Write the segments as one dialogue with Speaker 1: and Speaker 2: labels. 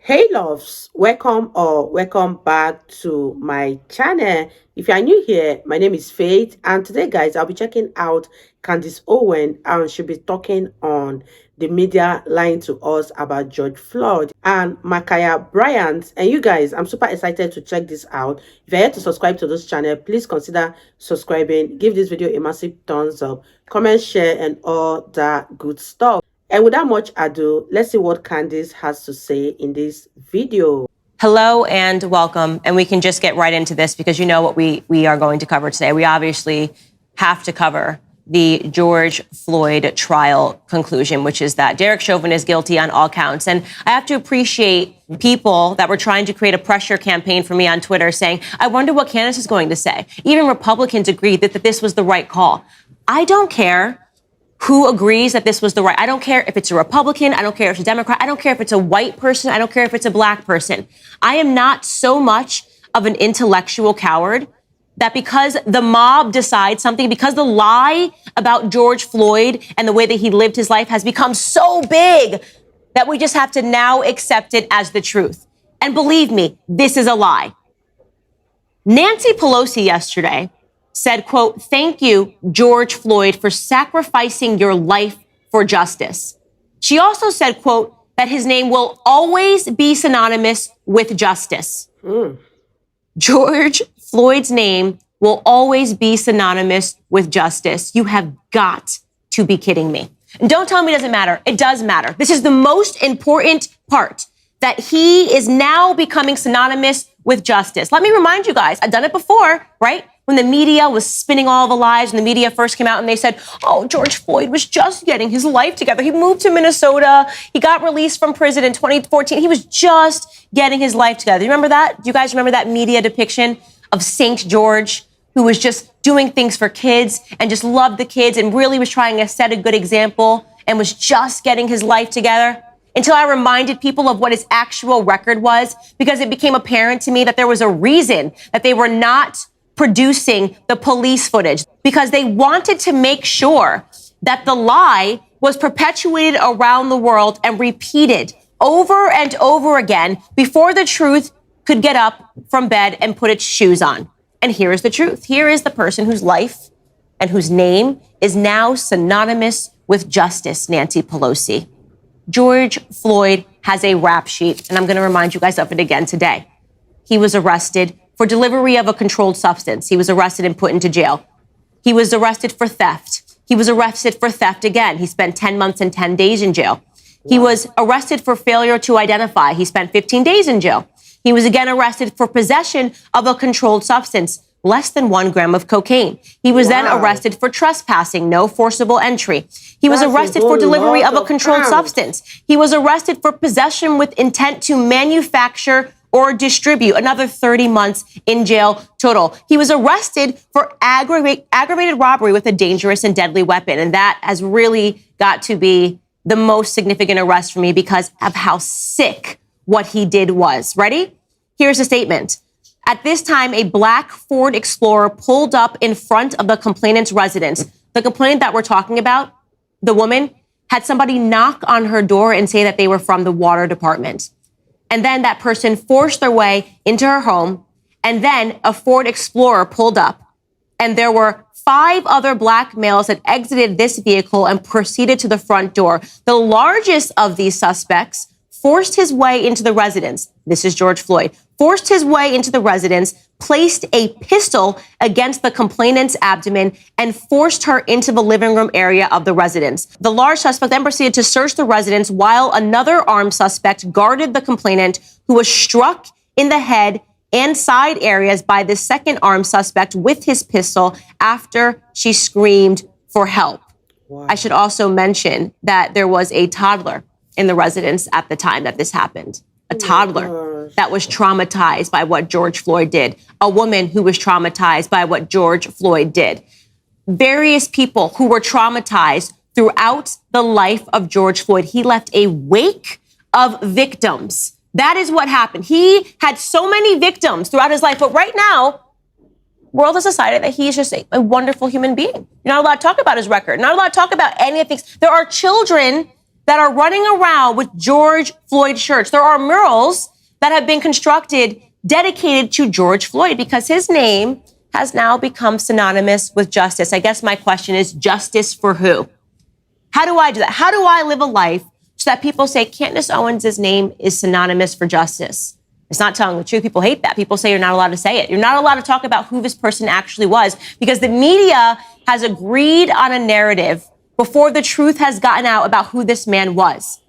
Speaker 1: Hey loves, welcome back to my channel. If you are new here, my name is Faith, and today guys I'll be checking out Candace Owens, and she'll be talking on the media lying to us about George Floyd and Bryant. And you guys, I'm super excited to check this out. If you're here to subscribe to this channel, please consider subscribing, give this video a massive thumbs up, comment, share, and all that good stuff. And without much ado, let's see what Candace has to say in this video.
Speaker 2: Hello and welcome. And we can just get right into this because you know what we are going to cover today. We obviously have to cover the George Floyd trial conclusion, which is that Derek Chauvin is guilty on all counts. And I have to appreciate people that were trying to create a pressure campaign for me on Twitter saying, I wonder what Candace is going to say. Even Republicans agreed that this was the right call. I don't care who agrees that this was the right. I don't care if it's a Republican. I don't care if it's a Democrat. I don't care if it's a white person. I don't care if it's a black person. I am not so much of an intellectual coward that because the mob decides something, because the lie about George Floyd and the way that he lived his life has become so big that we just have to now accept it as the truth. And believe me, this is a lie. Nancy Pelosi yesterday said, quote, thank you, George Floyd, for sacrificing your life for justice. She also said, quote, that his name will always be synonymous with justice. George Floyd's name will always be synonymous with justice. You have got to be kidding me. And don't tell me it doesn't matter. It does matter. This is the most important part, that he is now becoming synonymous with justice. Let me remind you guys, I've done it before, right? When the media was spinning all the lies, when the media first came out and they said, oh, George Floyd was just getting his life together. He moved to Minnesota. He got released from prison in 2014. He was just getting his life together. You remember that? Do you guys remember that media depiction of St. George, who was just doing things for kids and just loved the kids and really was trying to set a good example and was just getting his life together? Until I reminded people of what his actual record was, because it became apparent to me that there was a reason that they were not producing the police footage, because they wanted to make sure that the lie was perpetuated around the world and repeated over and over again before the truth could get up from bed and put its shoes on. And here is the truth. Here is the person whose life and whose name is now synonymous with justice, Nancy Pelosi. George Floyd has a rap sheet, and I'm going to remind you guys of it again today. He was arrested for delivery of a controlled substance. He was arrested and put into jail. He was arrested for theft. He was arrested for theft again. He spent 10 months and 10 days in jail. He was arrested for failure to identify. He spent 15 days in jail. He was again arrested for possession of a controlled substance, less than 1 gram of cocaine. He was then arrested for trespassing, no forcible entry. He was arrested for delivery of a controlled substance. He was arrested for possession with intent to manufacture or distribute, another 30 months in jail total. He was arrested for aggravated robbery with a dangerous and deadly weapon. And that has really got to be the most significant arrest for me because of how sick what he did was. Ready? Here's a statement. At this time, a black Ford Explorer pulled up in front of the complainant's residence. The complainant that we're talking about, the woman, had somebody knock on her door and say that they were from the water department. And then that person forced their way into her home. And then a Ford Explorer pulled up. And there were 5 other black males that exited this vehicle and proceeded to the front door. The largest of these suspects forced his way into the residence. This is George Floyd. Forced his way into the residence, placed a pistol against the complainant's abdomen, and forced her into the living room area of the residence. The large suspect then proceeded to search the residence while another armed suspect guarded the complainant, who was struck in the head and side areas by the second armed suspect with his pistol after she screamed for help. Wow. I should also mention that there was a toddler in the residence at the time that this happened. A toddler that was traumatized by what George Floyd did. A woman who was traumatized by what George Floyd did. Various people who were traumatized throughout the life of George Floyd. He left a wake of victims. That is what happened. He had so many victims throughout his life, but right now, world has decided that he is just a wonderful human being. You're not allowed to talk about his record. Not allowed to talk about any of the things. There are children that are running around with George Floyd shirts. There are murals that have been constructed dedicated to George Floyd because his name has now become synonymous with justice. I guess my question is, justice for who? How do I do that? How do I live a life so that people say Candace Owens' name is synonymous for justice? It's not telling the truth. People hate that. People say you're not allowed to say it. You're not allowed to talk about who this person actually was because the media has agreed on a narrative before the truth has gotten out about who this man was.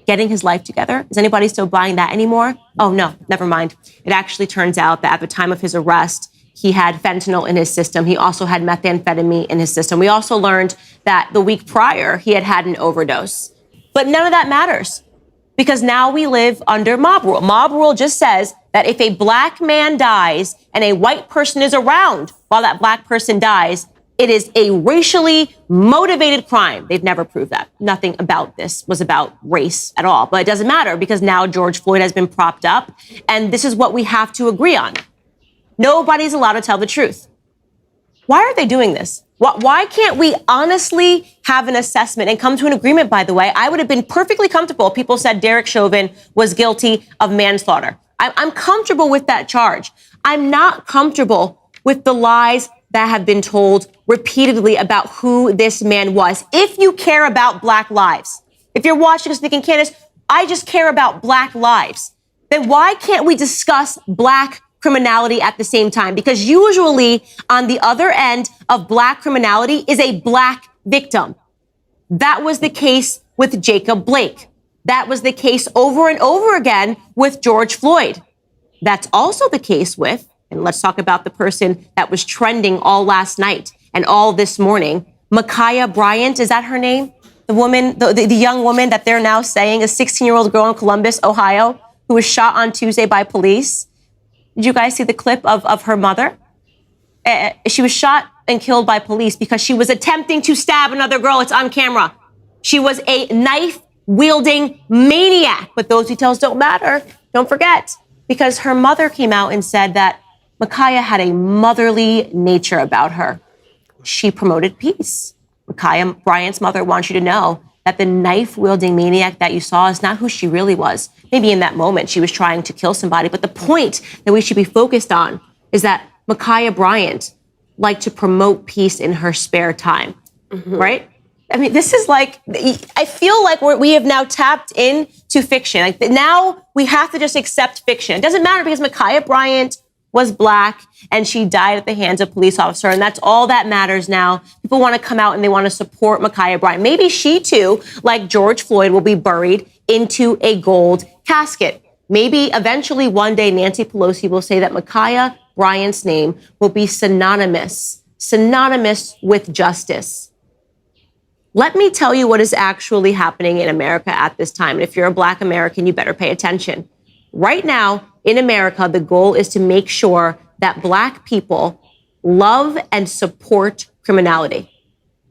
Speaker 2: Getting his life together. Is anybody still buying that anymore? Oh, no, never mind. It actually turns out that at the time of his arrest, he had fentanyl in his system. He also had methamphetamine in his system. We also learned that the week prior, he had had an overdose. But none of that matters because now we live under mob rule. Mob rule just says that if a black man dies and a white person is around while that black person dies, it is a racially motivated crime. They've never proved that. Nothing about this was about race at all. But it doesn't matter because now George Floyd has been propped up, and this is what we have to agree on. Nobody's allowed to tell the truth. Why are they doing this? Why can't we honestly have an assessment and come to an agreement, by the way? I would have been perfectly comfortable if people said Derek Chauvin was guilty of manslaughter. I'm comfortable with that charge. I'm not comfortable with the lies that have been told repeatedly about who this man was. If you care about black lives, if you're watching us thinking, Candace, I just care about black lives, then why can't we discuss black criminality at the same time? Because usually on the other end of black criminality is a black victim. That was the case with Jacob Blake. That was the case over and over again with George Floyd. That's also the case with, and let's talk about the person that was trending all last night and all this morning, Bryant, is that her name? The woman, the young woman that they're now saying, a 16-year-old girl in Columbus, Ohio, who was shot on Tuesday by police. Did you guys see the clip of her mother? She was shot and killed by police because she was attempting to stab another girl. It's on camera. She was a knife-wielding maniac, but those details don't matter. Don't forget, because her mother came out and said that Ma'Khia had a motherly nature about her. She promoted peace. Bryant's mother wants you to know that the knife-wielding maniac that you saw is not who she really was. Maybe in that moment she was trying to kill somebody, but the point that we should be focused on is that Ma'Khia Bryant liked to promote peace in her spare time, right? I mean, this is like, I feel like we have now tapped into fiction. Like now we have to just accept fiction. It doesn't matter because Ma'Khia Bryant was black and she died at the hands of a police officer. And that's all that matters now. People want to come out and they want to support Ma'Khia Bryant. Maybe she too, like George Floyd, will be buried into a gold casket. Maybe eventually one day Nancy Pelosi will say that Ma'Khia Bryant's name will be synonymous with justice. Let me tell you what is actually happening in America at this time. And if you're a black American, you better pay attention. Right now, in America, the goal is to make sure that black people love and support criminality.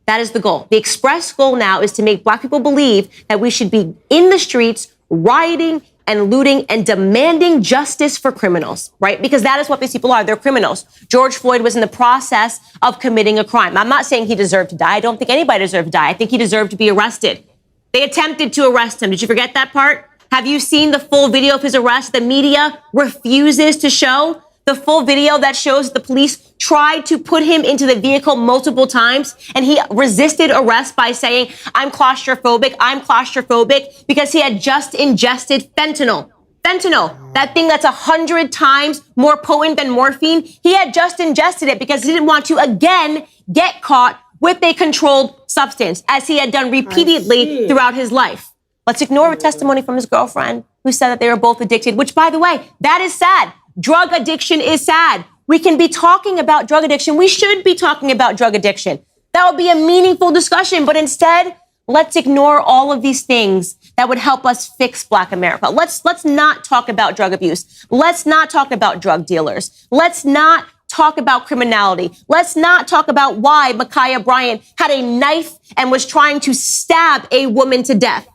Speaker 2: That is the goal. The express goal now is to make black people believe that we should be in the streets, rioting and looting and demanding justice for criminals, right? Because that is what these people are. They're criminals. George Floyd was in the process of committing a crime. I'm not saying he deserved to die. I don't think anybody deserved to die. I think he deserved to be arrested. They attempted to arrest him. Did you forget that part? Have you seen the full video of his arrest? The media refuses to show the full video that shows the police tried to put him into the vehicle multiple times and he resisted arrest by saying, I'm claustrophobic, because he had just ingested fentanyl. Fentanyl, that thing that's 100 times more potent than morphine. He had just ingested it because he didn't want to again get caught with a controlled substance, as he had done repeatedly throughout his life. Let's ignore a testimony from his girlfriend who said that they were both addicted, which, by the way, that is sad. Drug addiction is sad. We can be talking about drug addiction. We should be talking about drug addiction. That would be a meaningful discussion. But instead, let's ignore all of these things that would help us fix Black America. Let's not talk about drug abuse. Let's not talk about drug dealers. Let's not talk about criminality. Let's not talk about why Ma'Khia Bryant had a knife and was trying to stab a woman to death.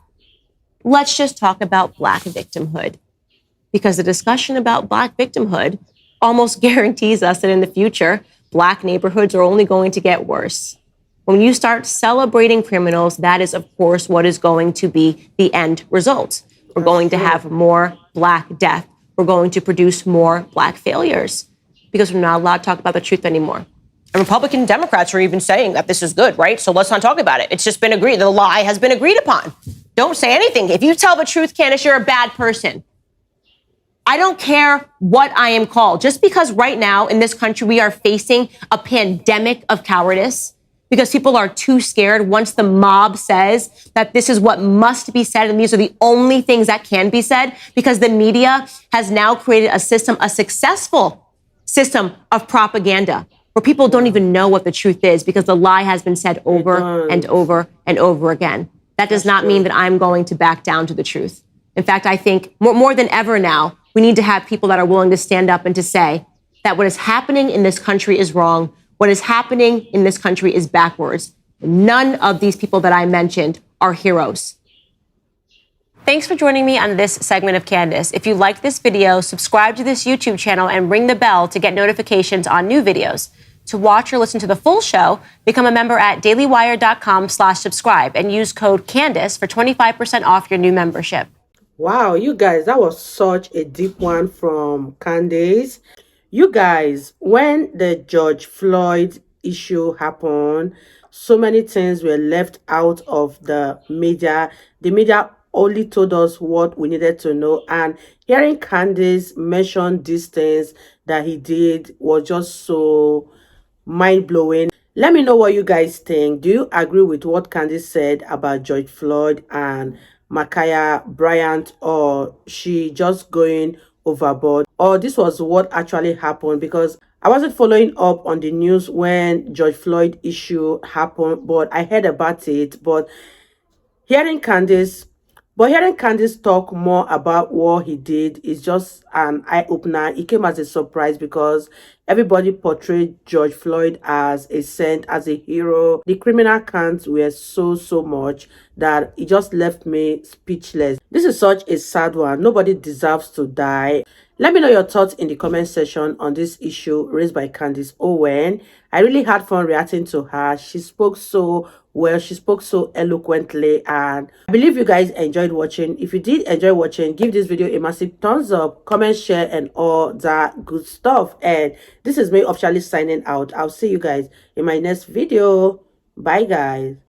Speaker 2: Let's just talk about Black victimhood, because the discussion about Black victimhood almost guarantees us that in the future, Black neighborhoods are only going to get worse. When you start celebrating criminals, that is, of course, what is going to be the end result. We're going to have more Black death. We're going to produce more Black failures because we're not allowed to talk about the truth anymore. And Republican Democrats are even saying that this is good, right? So let's not talk about it. It's just been agreed. The lie has been agreed upon. Don't say anything. If you tell the truth, Candace, you're a bad person. I don't care what I am called. Just because right now in this country we are facing a pandemic of cowardice because people are too scared once the mob says that this is what must be said and these are the only things that can be said, because the media has now created a system, a successful system of propaganda where people don't even know what the truth is because the lie has been said over and over and over again. That does not mean that I'm going to back down to the truth. In fact, I think more than ever now, we need to have people that are willing to stand up and to say that what is happening in this country is wrong. What is happening in this country is backwards. None of these people that I mentioned are heroes. Thanks for joining me on this segment of Candace. If you liked this video, subscribe to this YouTube channel and ring the bell to get notifications on new videos. To watch or listen to the full show, become a member at dailywire.com/subscribe and use code Candace for 25% off your new membership.
Speaker 1: Wow, you guys, that was such a deep one from Candace. You guys, when the George Floyd issue happened, so many things were left out of the media. The media only told us what we needed to know. And hearing Candace mention these things that he did was just so mind-blowing. Let me know what you guys think. Do you agree with what Candace said about George Floyd and Bryant, or she just going overboard, or this was what actually happened? Because I wasn't following up on the news when George Floyd issue happened, but I heard about it. Hearing Candace Hearing Candace talk more about what he did is just an eye-opener. It came as a surprise because everybody portrayed George Floyd as a saint, as a hero. The criminal counts were so much that it just left me speechless. This is such a sad one. Nobody deserves to die. Let me know your thoughts in the comment section on this issue raised by Candace Owen. I really had fun reacting to her. She spoke so well, she spoke so eloquently, and I believe you guys enjoyed watching. If you did enjoy watching, give this video a massive thumbs up, comment, share, and all that good stuff. And this is me officially signing out. I'll see you guys in my next video. Bye guys.